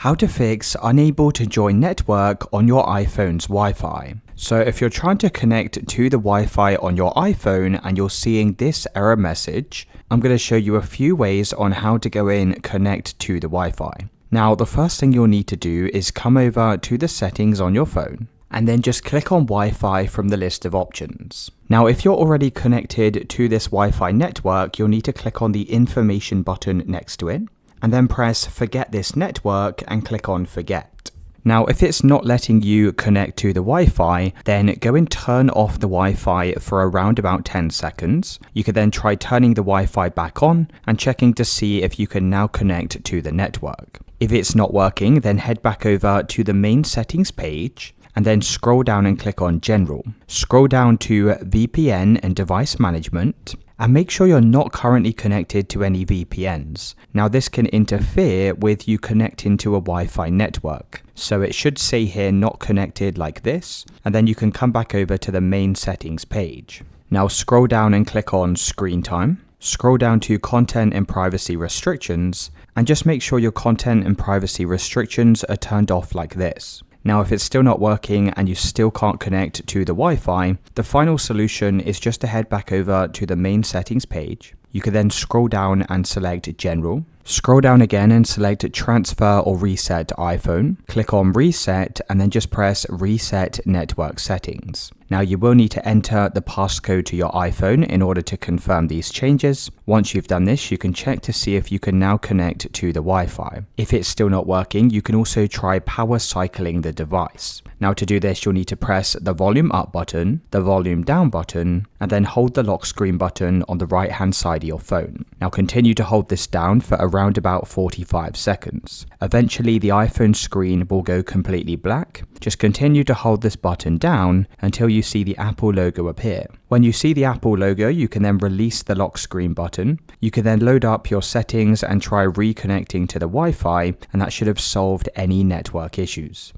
How to fix unable to join network on your iPhone's Wi-Fi. So if you're trying to connect to the Wi-Fi on your iPhone and you're seeing this error message, I'm going to show you a few ways on how to go in, connect to the Wi-Fi. Now, the first thing you'll need to do is come over to the settings on your phone and then just click on Wi-Fi from the list of options. Now, if you're already connected to this Wi-Fi network, you'll need to click on the information button next to it and then press forget this network and click on forget. Now, if it's not letting you connect to the Wi-Fi, then go and turn off the Wi-Fi for around about 10 seconds. You could then try turning the Wi-Fi back on and checking to see if you can now connect to the network. If it's not working, then head back over to the main settings page and then scroll down and click on General. Scroll down to VPN and Device Management and make sure you're not currently connected to any VPNs. Now, this can interfere with you connecting to a Wi-Fi network. So it should say here not connected like this, and then you can come back over to the main settings page. Now scroll down and click on Screen Time. Scroll down to Content and Privacy Restrictions and just make sure your content and privacy restrictions are turned off like this. Now, if it's still not working and you still can't connect to the Wi-Fi, the final solution is just to head back over to the main settings page. You can then scroll down and select General. Scroll down again and select Transfer or Reset iPhone. Click on Reset and then just press Reset Network Settings. Now, you will need to enter the passcode to your iPhone in order to confirm these changes. Once you've done this, you can check to see if you can now connect to the Wi-Fi. If it's still not working, you can also try power cycling the device. Now, to do this, you'll need to press the volume up button, the volume down button, and then hold the lock screen button on the right hand side of your phone. Now, continue to hold this down for around about 45 seconds. Eventually, the iPhone screen will go completely black. Just continue to hold this button down until you see the Apple logo appear. When you see the Apple logo, you can then release the lock screen button. You can then load up your settings and try reconnecting to the Wi-Fi, and that should have solved any network issues.